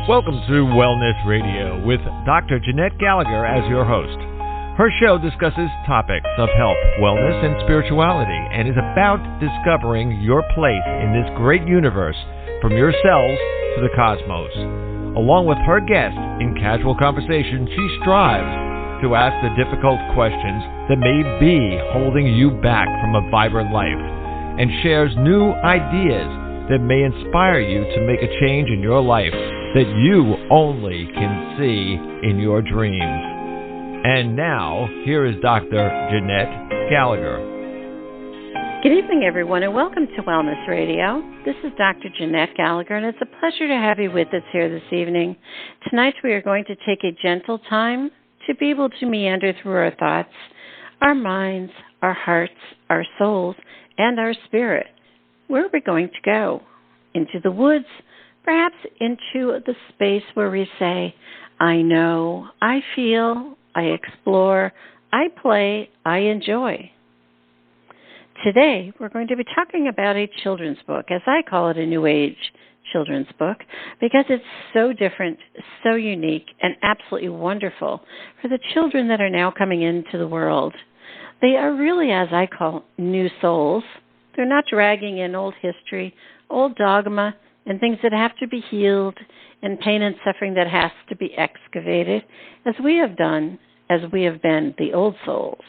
Welcome to Wellness Radio with Dr. Jeanette-Gallagher as your host. Her show discusses topics of health, wellness, and spirituality, and is about discovering your place in this great universe, from your cells to the cosmos. Along with her guest, in casual conversation, she strives to ask the difficult questions that may be holding you back from a vibrant life, and shares new ideas that may inspire you to make a change in your life that you only can see in your dreams. And now, here is Dr. Jeanette-Gallagher. Good evening, everyone, and welcome to Wellness Radio. This is Dr. Jeanette-Gallagher, and it's a pleasure to have you with us here this evening. Tonight, we are going to take a gentle time to be able to meander through our thoughts, our minds, our hearts, our souls, and our spirit. Where are we going to go? Into the woods, perhaps into the space where we say, I know, I feel, I explore, I play, I enjoy. Today, we're going to be talking about a children's book, as I call it, a New Age children's book, because it's so different, so unique, and absolutely wonderful for the children that are now coming into the world. They are really, as I call, new souls. They're not dragging in old history, old dogma, and things that have to be healed, and pain and suffering that has to be excavated, as we have done, as we have been the old souls.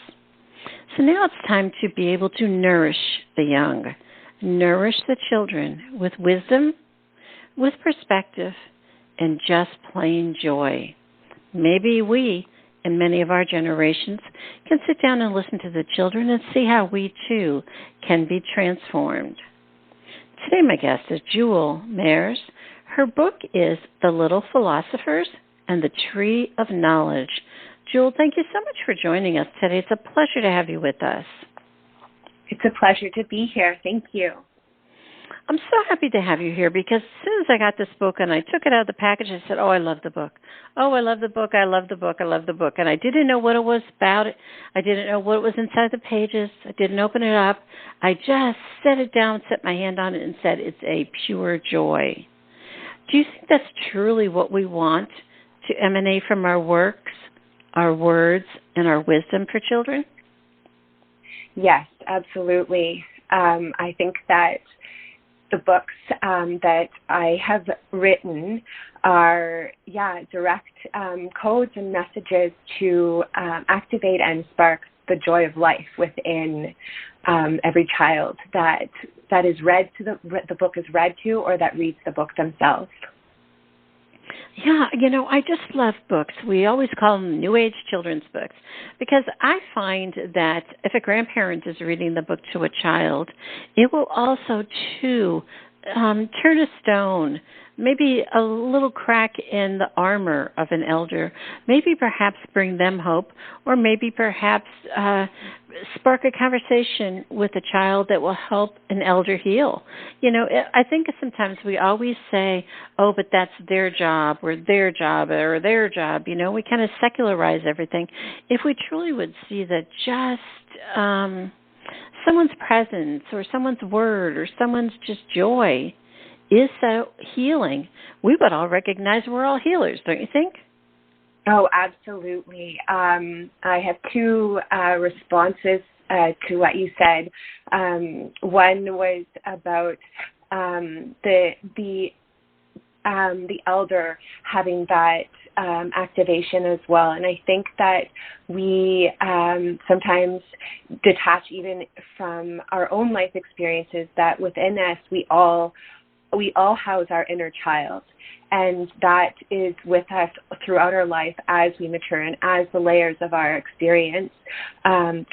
So now it's time to be able to nourish the young, nourish the children with wisdom, with perspective, and just plain joy. Maybe we, in many of our generations, can sit down and listen to the children and see how we, too, can be transformed. Today, my guest is Juel Maerz. Her book is The Little Philosophers and the Tree of Knowledge. Juel, thank you so much for joining us today. It's a pleasure to have you with us. It's a pleasure to be here. Thank you. I'm so happy to have you here because as soon as I got this book and I took it out of the package, I said, oh, I love the book. Oh, I love the book. I love the book. I love the book. And I didn't know what it was about. I didn't know what was inside the pages. I didn't open it up. I just set it down, set my hand on it, and said, it's a pure joy. Do you think that's truly what we want to emanate from our works, our words, and our wisdom for children? Yes, absolutely. I think that the books that I have written are, direct codes and messages to activate and spark the joy of life within every child that is read to the book is read to, or that reads the book themselves. Yeah, I just love books. We always call them New Age children's books because I find that if a grandparent is reading the book to a child, it will also, too, turn a stone, maybe a little crack in the armor of an elder, maybe perhaps bring them hope, or maybe perhaps spark a conversation with a child that will help an elder heal. I think sometimes we always say, oh, but that's their job, or their job, or their job. We kind of secularize everything. If we truly would see that just someone's presence or someone's word or someone's just joy is so healing, we would all recognize we're all healers, don't you think? Oh, absolutely. I have two responses to what you said. One was about the elder having that activation as well, and I think that we sometimes detach even from our own life experiences that within us we all house our inner child, and that is with us throughout our life as we mature and as the layers of our experience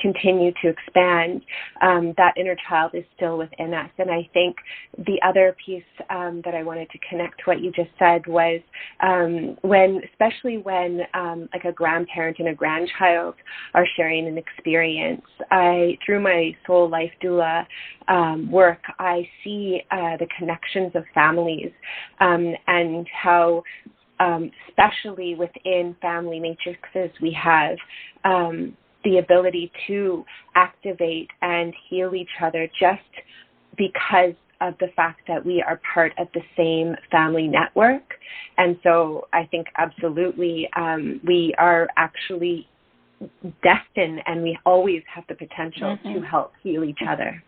continue to expand. That inner child is still within us. And I think the other piece that I wanted to connect to what you just said was especially when like a grandparent and a grandchild are sharing an experience, through my soul life doula work, I see the connections of families and how, especially within family matrices, we have the ability to activate and heal each other just because of the fact that we are part of the same family network. And so I think absolutely we are actually destined, and we always have the potential to help heal each other.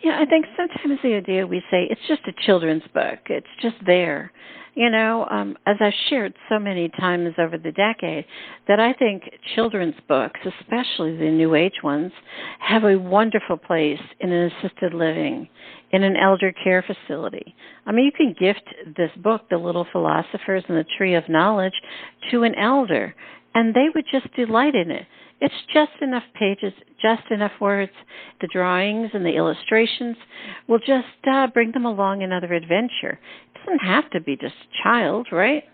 Yeah, I think sometimes the idea we say it's just a children's book. It's just there. You know, as I've shared so many times over the decade, that I think children's books, especially the New Age ones, have a wonderful place in an assisted living, in an elder care facility. I mean, you can gift this book, The Little Philosophers and the Tree of Knowledge, to an elder, and they would just delight in it. It's just enough pages, just enough words. The drawings and the illustrations will just bring them along another adventure. It doesn't have to be just a child, right?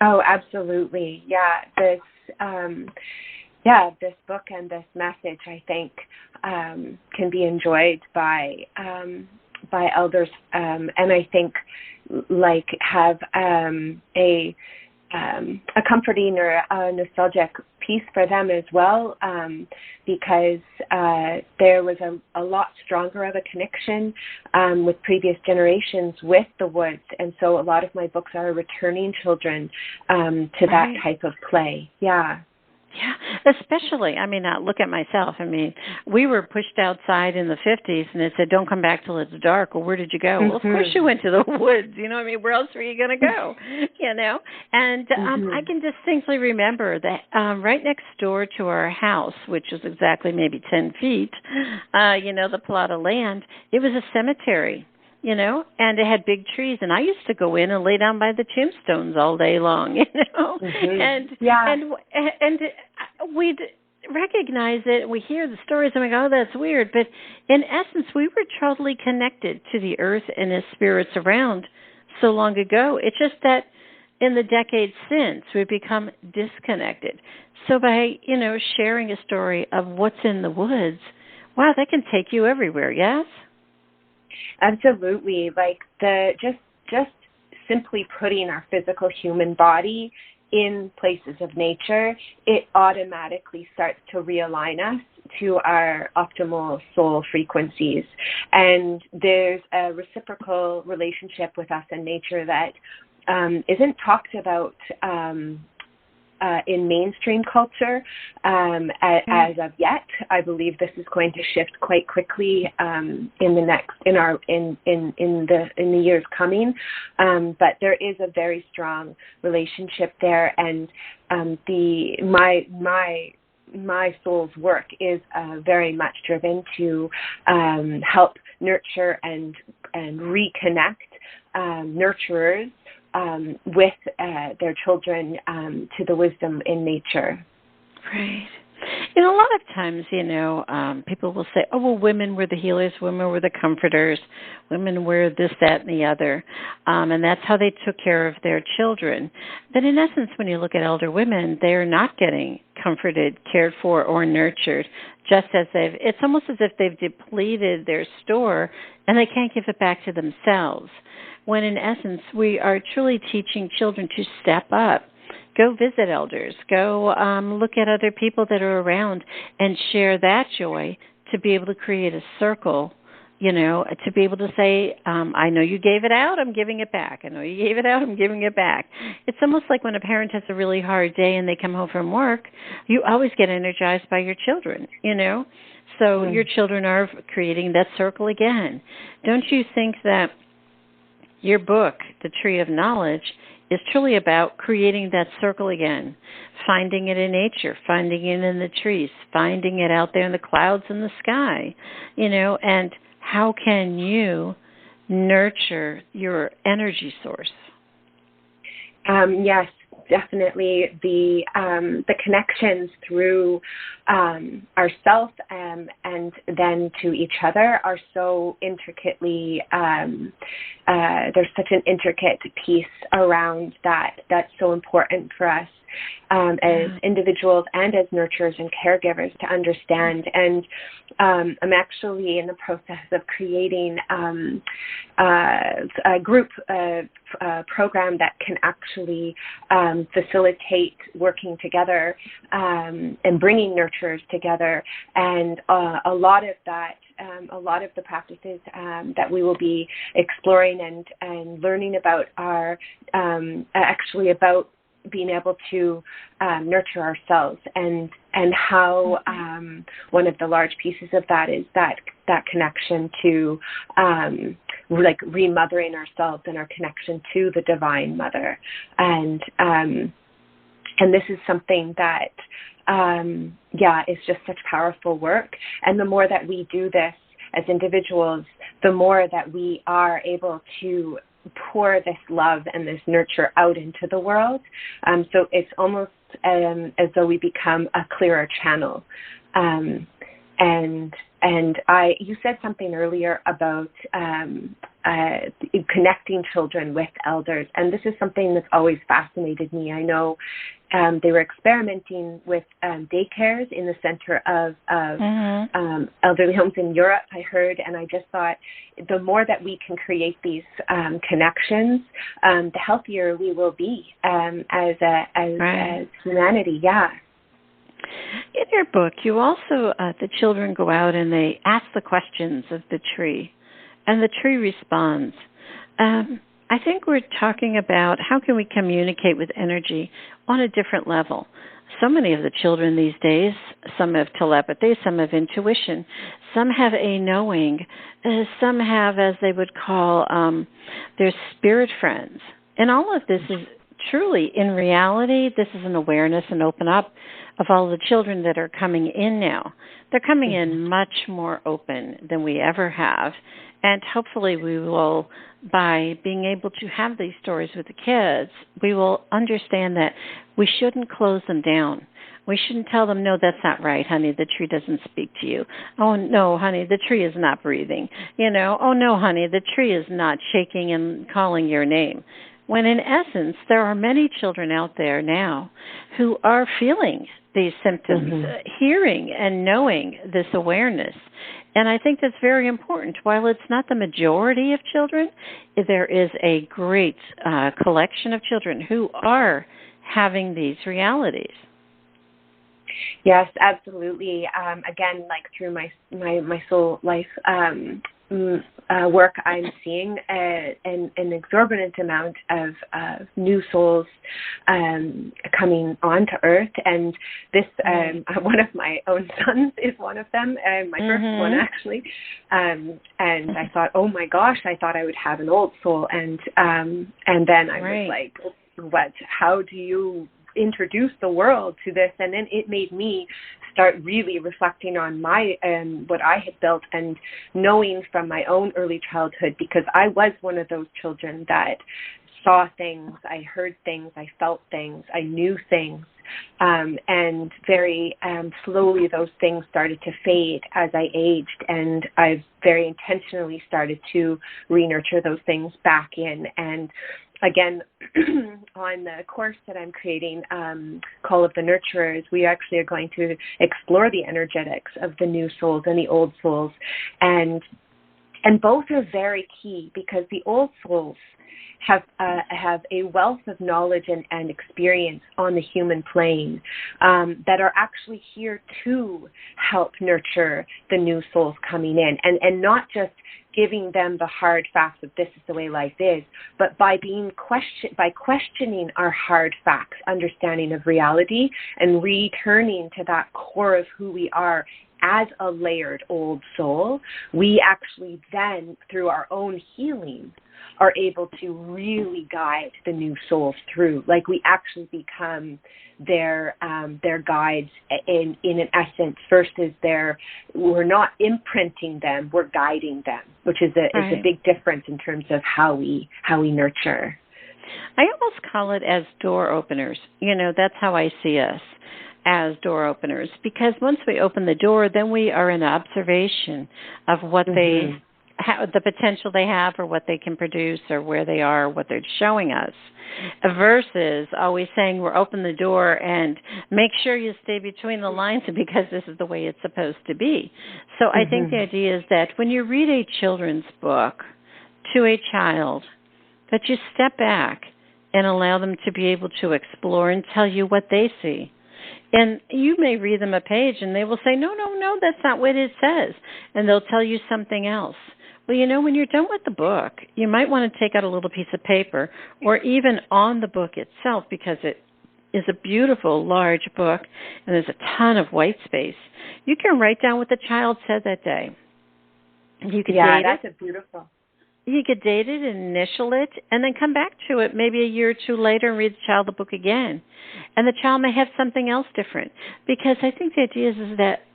Oh, absolutely. Yeah, this book and this message, I think, can be enjoyed by elders, and I think have a comforting or a nostalgic piece for them as well, because there was a lot stronger of a connection with previous generations with the woods, and so a lot of my books are returning children to that type of play. Yeah. Yeah, especially, I mean, look at myself. I mean, we were pushed outside in the 50s, and it said, don't come back till it's dark. Well, where did you go? Well, of course you went to the woods. You know what I mean? Where else were you going to go? You know? And I can distinctly remember that right next door to our house, which was exactly maybe 10 feet, the plot of land, it was a cemetery. You know, and it had big trees, and I used to go in and lay down by the tombstones all day long, you know, and we'd recognize it. We hear the stories, and we go, oh, that's weird. But in essence, we were totally connected to the earth and its spirits around so long ago. It's just that in the decades since, we've become disconnected. So by, sharing a story of what's in the woods, wow, that can take you everywhere, yes? Absolutely. Like just simply putting our physical human body in places of nature, it automatically starts to realign us to our optimal soul frequencies. And there's a reciprocal relationship with us and nature that isn't talked about in mainstream culture as of yet. I believe this is going to shift quite quickly in the years coming. But there is a very strong relationship there, and my soul's work is very much driven to help nurture and reconnect nurturers with their children to the wisdom in nature. Right. A lot of times, people will say, oh, well, women were the healers, women were the comforters, women were this, that, and the other, and that's how they took care of their children. But in essence, when you look at elder women, they're not getting comforted, cared for, or nurtured, just as it's almost as if they've depleted their store and they can't give it back to themselves. When in essence, we are truly teaching children to step up. Go visit elders. Go look at other people that are around and share that joy to be able to create a circle, to be able to say, I know you gave it out, I'm giving it back. I know you gave it out, I'm giving it back. It's almost like when a parent has a really hard day and they come home from work, you always get energized by your children, So your children are creating that circle again. Don't you think that your book, The Tree of Knowledge, is truly about creating that circle again, finding it in nature, finding it in the trees, finding it out there in the clouds and the sky, and how can you nurture your energy source? Yes, definitely. The connections through ourself and then to each other are so intricately, there's such an intricate piece around that that's so important for us as individuals and as nurturers and caregivers to understand. And I'm actually in the process of creating a group program that can actually facilitate working together and bringing nurturers together. And a lot of the practices that we will be exploring and learning about are actually about being able to nurture ourselves, and how one of the large pieces of that is that connection to like remothering ourselves and our connection to the Divine Mother. And this is something that it's just such powerful work. And the more that we do this as individuals, the more that we are able to pour this love and this nurture out into the world. So it's almost as though we become a clearer channel. You said something earlier about connecting children with elders, and this is something that's always fascinated me. I know they were experimenting with daycares in the center of elderly homes in Europe, I heard, and I just thought the more that we can create these connections, the healthier we will be as humanity. Yeah. In your book, you also, the children go out and they ask the questions of the tree, and the tree responds. I think we're talking about how can we communicate with energy on a different level. So many of the children these days, some have telepathy, some have intuition, some have a knowing, some have, as they would call, their spirit friends. And all of this is truly, in reality, this is an awareness and open up of all the children that are coming in now. They're coming in much more open than we ever have. And hopefully we will, by being able to have these stories with the kids, we will understand that we shouldn't close them down. We shouldn't tell them, no, that's not right, honey, the tree doesn't speak to you. Oh, no, honey, the tree is not breathing. Oh, no, honey, the tree is not shaking and calling your name. When in essence, there are many children out there now who are feeling these symptoms, hearing and knowing this awareness. And I think that's very important. While it's not the majority of children, there is a great collection of children who are having these realities. Yes, absolutely. Again, like through my soul life work, I'm seeing an exorbitant amount of new souls coming onto Earth, and this one of my own sons is one of them, my first one actually. And I thought, oh my gosh, I thought I would have an old soul, and then I was like, what? How do you introduce the world to this? And then it made me start really reflecting on my what I had built, and knowing from my own early childhood, because I was one of those children that saw things, I heard things, I felt things, I knew things, and very slowly those things started to fade as I aged, and I've very intentionally started to re-nurture those things back in. And again, on the course that I'm creating, Call of the Nurturers, we actually are going to explore the energetics of the new souls and the old souls. And both are very key, because the old souls have a wealth of knowledge and experience on the human plane that are actually here to help nurture the new souls coming in, and not just giving them the hard facts of this is the way life is, but by questioning our hard facts, understanding of reality, and returning to that core of who we are as a layered old soul, we actually then, through our own healing, are able to really guide the new souls through. Like, we actually become their guides in an essence, versus we're not imprinting them, we're guiding them, which is a big difference in terms of how we nurture. I almost call it as door openers. That's how I see us, as door openers, because once we open the door, then we are in observation of what they the potential they have or what they can produce or where they are, what they're showing us, versus always saying we're open the door and make sure you stay between the lines because this is the way it's supposed to be. So I think the idea is that when you read a children's book to a child, that you step back and allow them to be able to explore and tell you what they see. And you may read them a page and they will say, no, that's not what it says. And they'll tell you something else. Well, when you're done with the book, you might want to take out a little piece of paper or even on the book itself, because it is a beautiful, large book and there's a ton of white space. You can write down what the child said that day. You could date that's it. Beautiful. You could date it, initial it, and then come back to it maybe a year or two later and read the child the book again. And the child may have something else different. Because I think the idea is that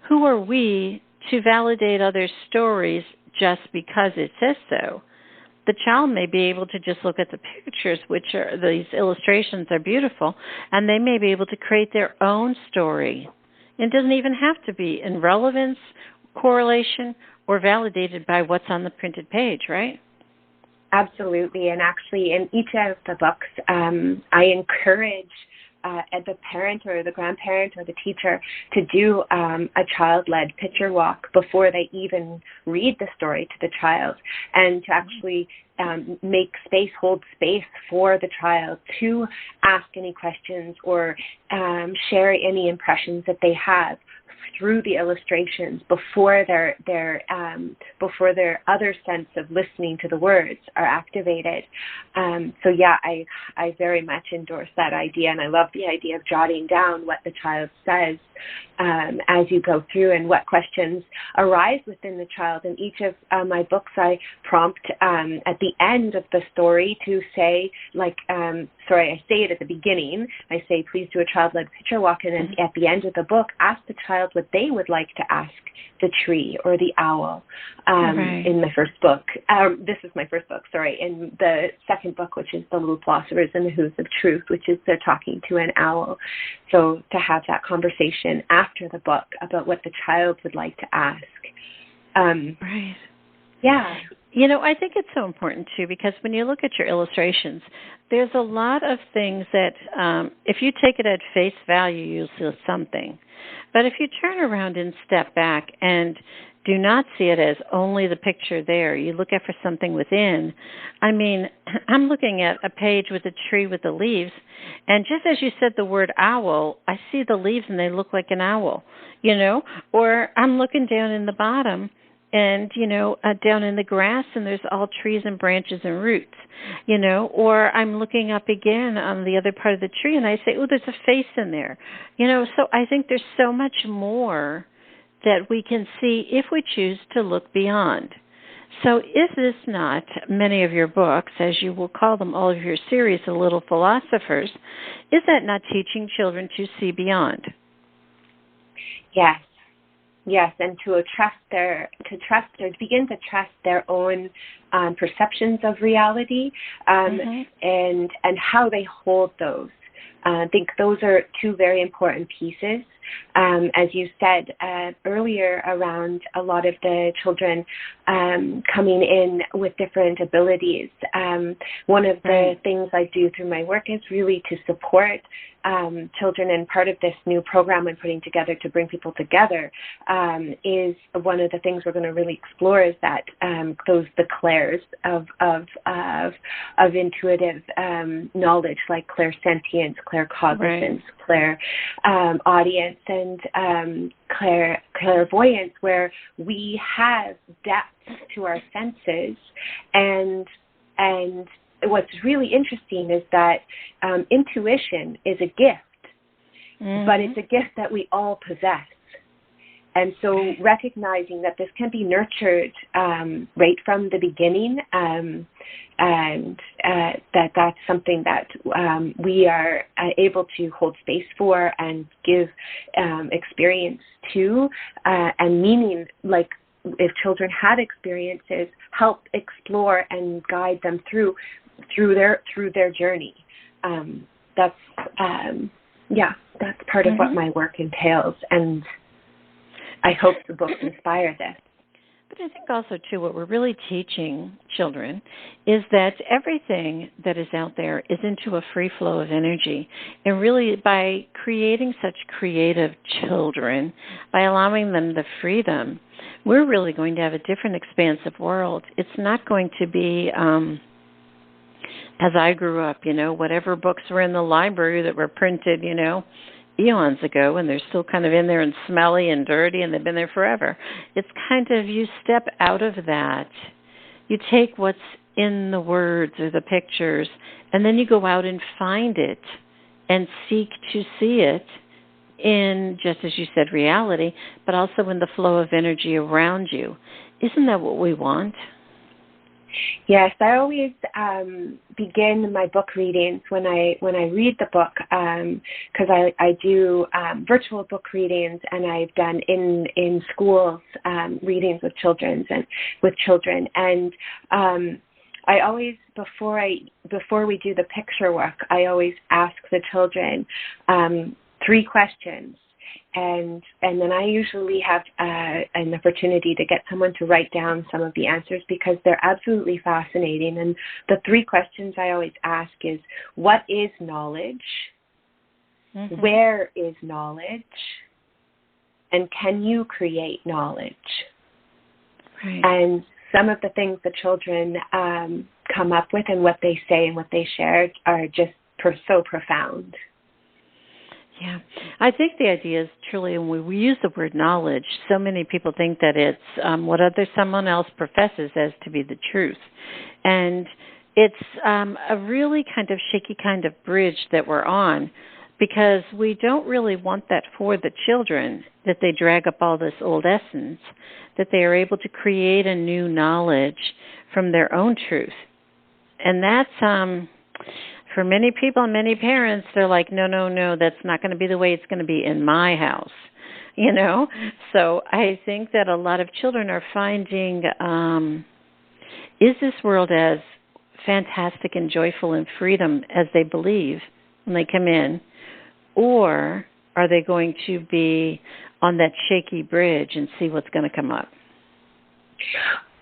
who are we to validate other stories just because it says so? The child may be able to just look at the pictures, which are these illustrations are beautiful, and they may be able to create their own story. It doesn't even have to be in relevance, correlation, or validated by what's on the printed page, right? Absolutely. And actually, in each of the books, I encourage the parent or the grandparent or the teacher to do a child-led picture walk before they even read the story to the child, and to actually hold space for the child to ask any questions or share any impressions that they have through the illustrations before their other sense of listening to the words are activated. I very much endorse that idea, and I love the idea of jotting down what the child says as you go through and what questions arise within the child. In each of my books, I prompt at the end of the story to say, I say it at the beginning. I say, please do a child-led picture walk, and then at the end of the book, ask the child what they would like to ask the tree or the owl. In my first book, this is my first book, in the second book, which is The Little Philosophers and the Who's of Truth, which is they're talking to an owl. So to have that conversation after the book about what the child would like to ask. Right. Yeah. I think it's so important, too, because when you look at your illustrations, there's a lot of things that if you take it at face value, you'll see something. But if you turn around and step back and do not see it as only the picture there, you look at for something within. I mean, I'm looking at a page with a tree with the leaves, and just as you said the word owl, I see the leaves and they look like an owl, or I'm looking down in the bottom and, down in the grass, and there's all trees and branches and roots, or I'm looking up again on the other part of the tree and I say, oh, there's a face in there, so I think there's so much more that we can see if we choose to look beyond. So is this not many of your books, as you will call them, all of your series, The Little Philosophers, is that not teaching children to see beyond? Yes, and to begin to trust their own perceptions of reality, and how they hold those. I think those are two very important pieces. As you said earlier, around a lot of the children coming in with different abilities. One of the things I do through my work is really to support children, and part of this new program I'm putting together to bring people together is one of the things we're going to really explore is that the clairs of intuitive knowledge, like clairsentience, claircognizance, clairaudience, and clairvoyance, where we have depth to our senses. And what's really interesting is that intuition is a gift, but it's a gift that we all possess. And so recognizing that this can be nurtured right from the beginning, and that's something that we are able to hold space for and give experience to, and meaning, like if children had experiences, help explore and guide them through their journey. That's part of what my work entails, and I hope the books inspire this. But I think also, too, what we're really teaching children is that everything that is out there is into a free flow of energy. And really, by creating such creative children, by allowing them the freedom, we're really going to have a different expansive world. It's not going to be, as I grew up, whatever books were in the library that were printed, eons ago, and they're still kind of in there and smelly and dirty, and they've been there forever. It's kind of, you step out of that. You take what's in the words or the pictures, and then you go out and find it and seek to see it in, just as you said, reality, but also in the flow of energy around you. Isn't that what we want? Yes, I always begin my book readings when I read the book, because I do virtual book readings, and I've done in schools readings with children, and I always, before we do the picture work, I always ask the children 3 questions. And then I usually have an opportunity to get someone to write down some of the answers, because they're absolutely fascinating. And the 3 questions I always ask is, what is knowledge? Mm-hmm. Where is knowledge? And can you create knowledge? Right. And some of the things the children come up with and what they say and what they share are just so profound. Yeah, I think the idea is truly, when we use the word knowledge, so many people think that it's what someone else professes as to be the truth. And it's a really kind of shaky kind of bridge that we're on, because we don't really want that for the children, that they drag up all this old essence, that they are able to create a new knowledge from their own truth. And that's... for many people and many parents, they're like, no, that's not going to be the way it's going to be in my house, So I think that a lot of children are finding, is this world as fantastic and joyful and freedom as they believe when they come in? Or are they going to be on that shaky bridge and see what's going to come up?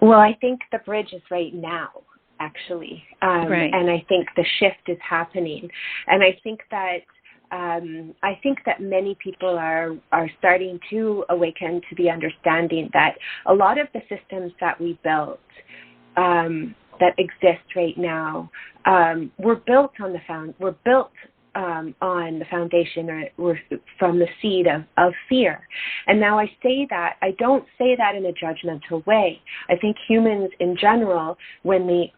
Well, I think the bridge is right now, actually. Right. And I think the shift is happening. And I think that many people are starting to awaken to the understanding that a lot of the systems that we built that exist right now were built on the foundation or from the seed of fear. And now I say that, I don't say that in a judgmental way. I think humans in general, when we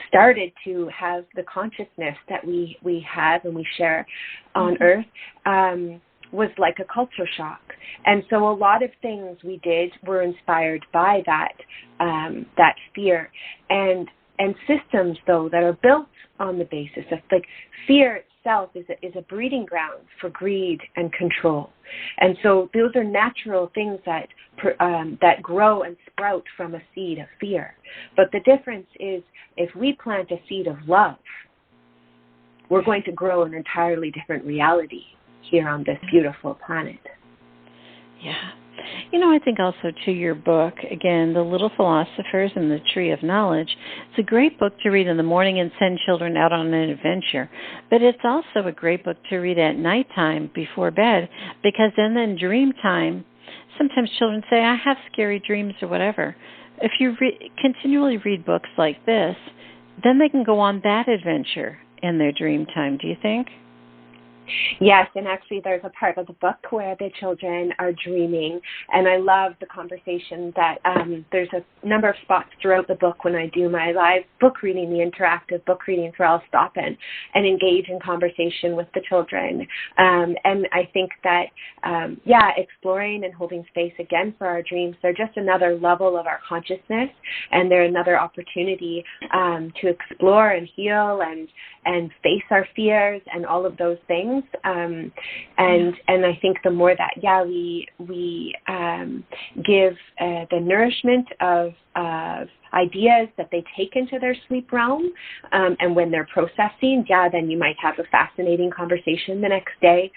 started to have the consciousness that we have and we share on Earth, was like a culture shock. And so a lot of things we did were inspired by that fear. And systems, though, that are built on the basis of, like, fear itself is a breeding ground for greed and control. And so those are natural things that grow and sprout from a seed of fear. But the difference is, if we plant a seed of love, we're going to grow an entirely different reality here on this beautiful planet. Yeah. I think also, to your book, again, The Little Philosophers and the Tree of Knowledge, it's a great book to read in the morning and send children out on an adventure. But it's also a great book to read at nighttime before bed, because then in dream time, sometimes children say, I have scary dreams or whatever. If you continually read books like this, then they can go on that adventure in their dream time, do you think? Yes, and actually there's a part of the book where the children are dreaming, and I love the conversation that there's a number of spots throughout the book when I do my live book reading, the interactive book readings, where I'll stop and engage in conversation with the children. And I think that, exploring and holding space again for our dreams, they're just another level of our consciousness, and they're another opportunity to explore and heal and face our fears and all of those things. things. And I think the more that, we give the nourishment of ideas that they take into their sleep realm, and when they're processing, then you might have a fascinating conversation the next day,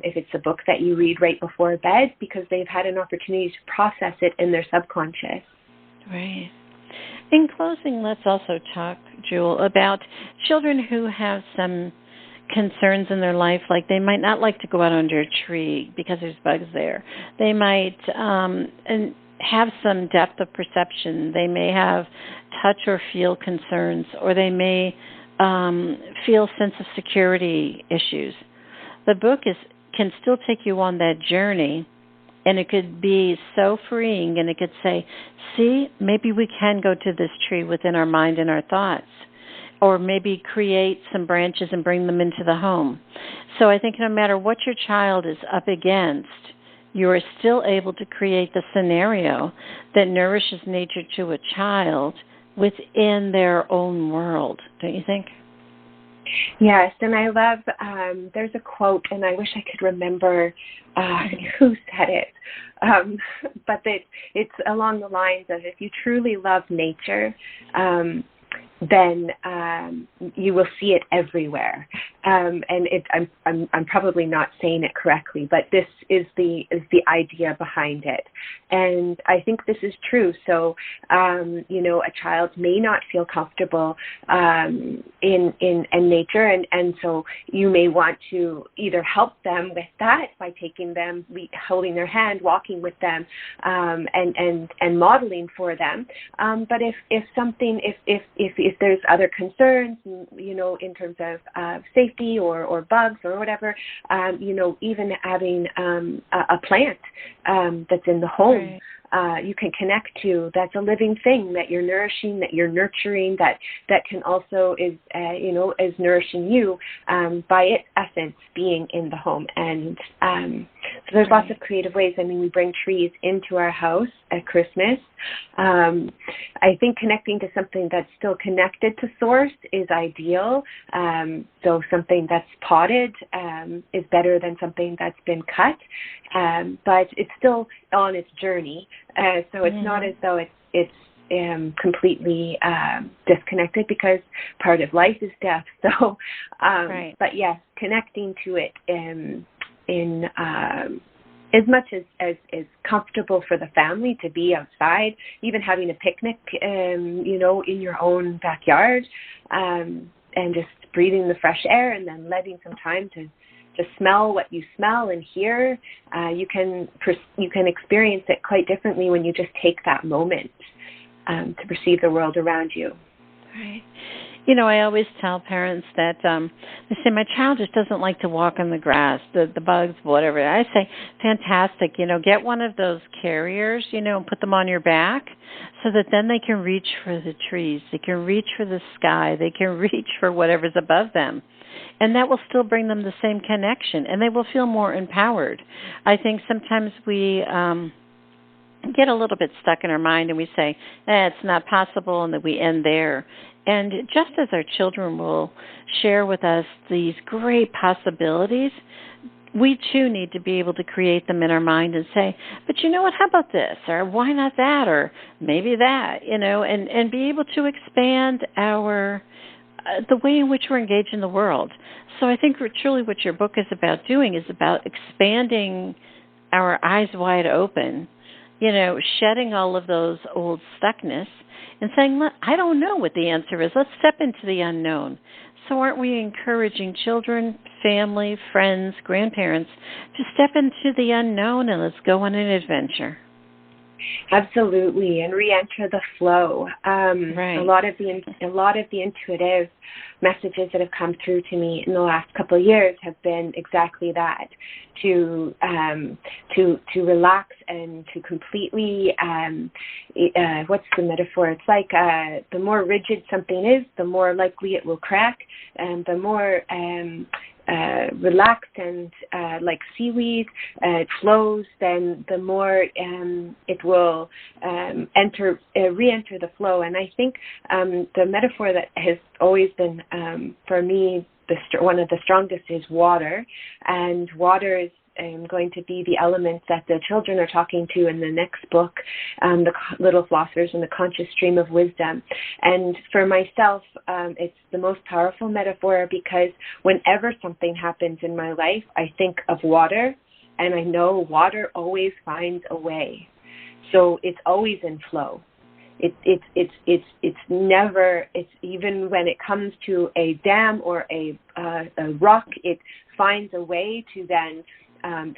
if it's a book that you read right before bed, because they've had an opportunity to process it in their subconscious. Right. In closing, let's also talk, Juel, about children who have some concerns in their life, like they might not like to go out under a tree because there's bugs there. They might have some depth of perception. They may have touch or feel concerns, or they may feel sense of security issues. The book can still take you on that journey, and it could be so freeing, and it could say, see, maybe we can go to this tree within our mind and our thoughts, or maybe create some branches and bring them into the home. So I think no matter what your child is up against, you are still able to create the scenario that nourishes nature to a child within their own world, don't you think? Yes, and I love, there's a quote, and I wish I could remember who said it, but it's along the lines of, if you truly love nature, then you will see it everywhere. And I'm probably not saying it correctly, but this is the idea behind it. And I think this is true. So, a child may not feel comfortable in nature, and so you may want to either help them with that by taking them, holding their hand, walking with them, and modeling for them. But if there's other concerns, in terms of safety or bugs or whatever, even having a plant that's in the home, you can connect to, that's a living thing that you're nourishing, that you're nurturing, that can also is nourishing you by its essence being in the home. And so there's lots of creative ways. I mean, we bring trees into our house at Christmas. I think connecting to something that's still connected to source is ideal. So something that's potted is better than something that's been cut, but it's still on its journey. So it's not as though it's completely disconnected, because part of life is death. So, but yes, connecting to it in as much as comfortable for the family to be outside, even having a picnic, in your own backyard, and just breathing the fresh air, and then letting some time to smell what you smell and hear. You can experience it quite differently when you just take that moment to perceive the world around you. Right. I always tell parents that they say, my child just doesn't like to walk on the grass, the bugs, whatever. I say, fantastic, get one of those carriers, and put them on your back, so that then they can reach for the trees, they can reach for the sky, they can reach for whatever's above them. And that will still bring them the same connection, and they will feel more empowered. I think sometimes we get a little bit stuck in our mind, and we say, it's not possible, and that we end there. And just as our children will share with us these great possibilities, we too need to be able to create them in our mind and say, but you know what, how about this? Or why not that? Or maybe that, and be able to expand the way in which we're engaged in the world. So I think truly what your book is about doing is about expanding our eyes wide open, shedding all of those old stuckness and saying, look, I don't know what the answer is. Let's step into the unknown. So aren't we encouraging children, family, friends, grandparents to step into the unknown and let's go on an adventure? Absolutely, and re-enter the flow. Right. A lot of the intuitive messages that have come through to me in the last couple of years have been exactly that: to relax and to completely. What's the metaphor? It's like the more rigid something is, the more likely it will crack, and the more relaxed and like seaweed it flows, then the more it will re-enter the flow. And I think the metaphor that has always been for me one of the strongest is water, and water is going to be the elements that the children are talking to in the next book, the Little Philosophers and the Conscious Stream of Wisdom. And for myself, it's the most powerful metaphor, because whenever something happens in my life, I think of water, and I know water always finds a way. So it's always in flow. It's never, it's even when it comes to a dam or a rock, it finds a way to then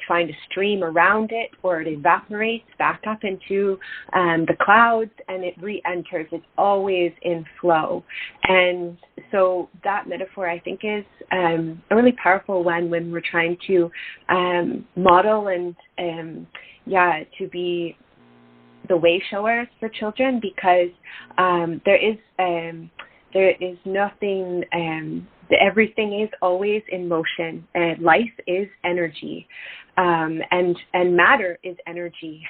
find a stream around it, or it evaporates back up into the clouds and it re-enters. It's always in flow. And so that metaphor, I think, is a really powerful one when we're trying to model and, to be the way showers for children, because there is nothing, everything is always in motion. Life is energy, and matter is energy.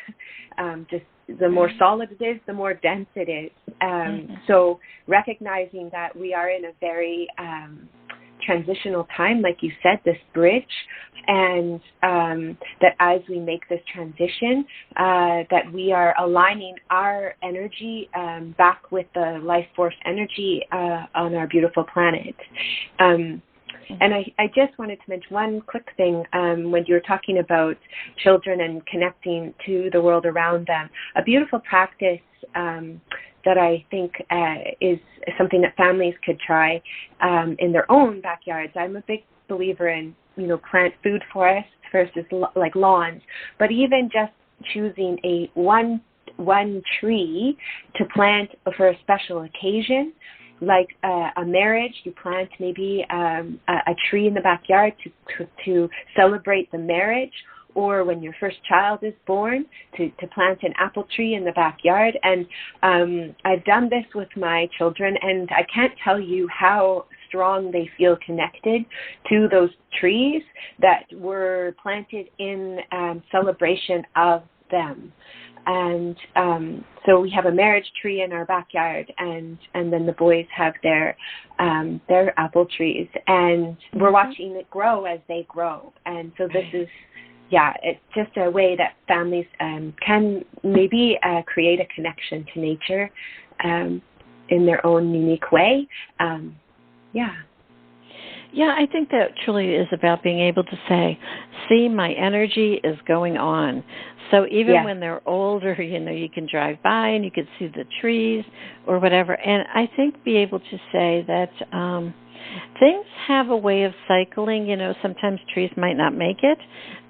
Just the more solid it is, the more dense it is. So recognizing that we are in a very transitional time, like you said, this bridge, and that as we make this transition, that we are aligning our energy back with the life force energy on our beautiful planet. And I just wanted to mention one quick thing when you were talking about children and connecting to the world around them. A beautiful practice that I think is something that families could try in their own backyards. I'm a big believer in, plant food forests versus like lawns, but even just choosing one tree to plant for a special occasion, like a marriage, you plant maybe a tree in the backyard to celebrate the marriage, or when your first child is born, to plant an apple tree in the backyard. And I've done this with my children, and I can't tell you how strong they feel connected to those trees that were planted in celebration of them. And so we have a marriage tree in our backyard, and then the boys have their apple trees, and we're watching it grow as they grow. And so this is, it's just a way that families can maybe create a connection to nature in their own unique way. Yeah, I think that truly is about being able to say, see, my energy is going on. So even when they're older, you can drive by and you can see the trees or whatever. And I think be able to say that things have a way of cycling. Sometimes trees might not make it,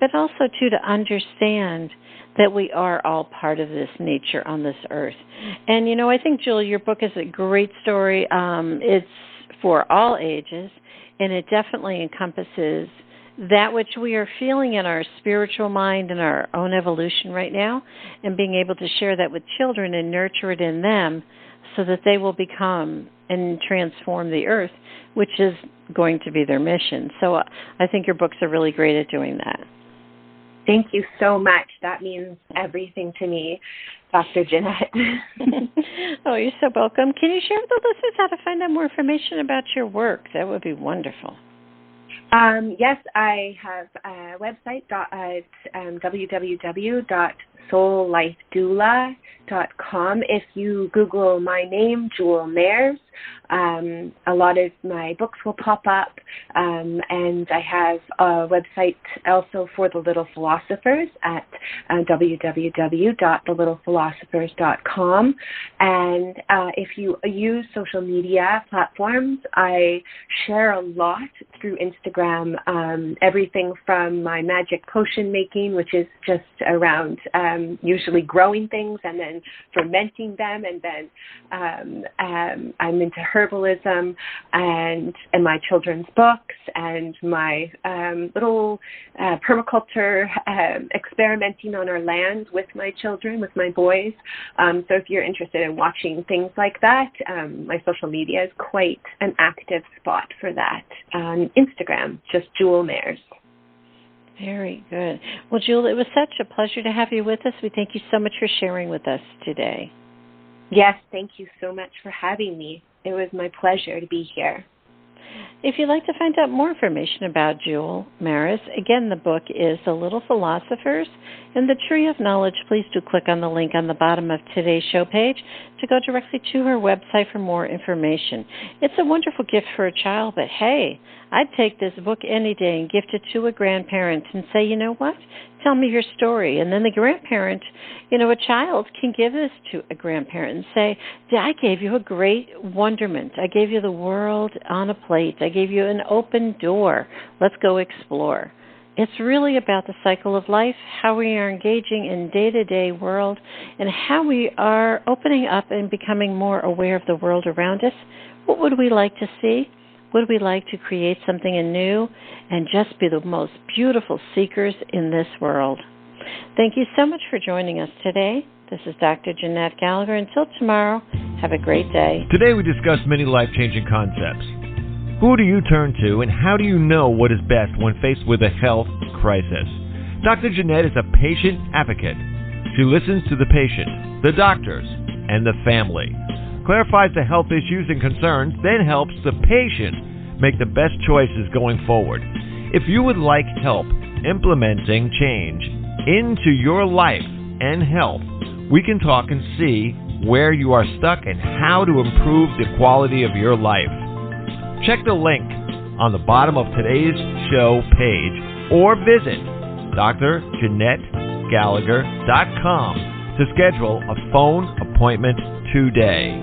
but also, too, to understand that we are all part of this nature on this earth. And, I think, Juel, your book is a great story. It's for all ages, and it definitely encompasses that which we are feeling in our spiritual mind and our own evolution right now, and being able to share that with children and nurture it in them so that they will become and transform the earth, which is going to be their mission. So I think your books are really great at doing that. Thank you so much. That means everything to me, Dr. Jeanette. Oh, you're so welcome. Can you share with the listeners how to find out more information about your work? That would be wonderful. Yes, I have a website at www.soullifedoula.com. If you Google my name, Juel Maerz, a lot of my books will pop up, and I have a website also for the Little Philosophers at www.thelittlephilosophers.com. And if you use social media platforms, I share a lot through Instagram, everything from my magic potion making, which is just around usually growing things and then fermenting them, and then I'm into herbalism and my children's books and my little permaculture experimenting on our land with my children, with my boys. So if you're interested in watching things like that, my social media is quite an active spot for that. On Instagram, just Juel Maerz. Very good. Well, Juel, it was such a pleasure to have you with us. We thank you so much for sharing with us today. Yes, thank you so much for having me. It was my pleasure to be here. If you'd like to find out more information about Juel Maerz, again, the book is The Little Philosophers and the Tree of Knowledge. Please do click on the link on the bottom of today's show page to go directly to her website for more information. It's a wonderful gift for a child, but hey, I'd take this book any day and gift it to a grandparent and say, you know what? Tell me your story. And then the grandparent, a child can give this to a grandparent and say, I gave you a great wonderment. I gave you the world on a plate. I gave you an open door. Let's go explore. It's really about the cycle of life, how we are engaging in day-to-day world, and how we are opening up and becoming more aware of the world around us. What would we like to see? Would we like to create something anew and just be the most beautiful seekers in this world? Thank you so much for joining us today. This is Dr. Jeanette-Gallagher. Until tomorrow, have a great day. Today we discussed many life-changing concepts. Who do you turn to, and how do you know what is best when faced with a health crisis? Dr. Jeanette is a patient advocate. She listens to the patient, the doctors, and the family, clarifies the health issues and concerns, then helps the patient make the best choices going forward. If you would like help implementing change into your life and health, we can talk and see where you are stuck and how to improve the quality of your life. Check the link on the bottom of today's show page or visit dr.jeanette-gallagher.com to schedule a phone appointment today.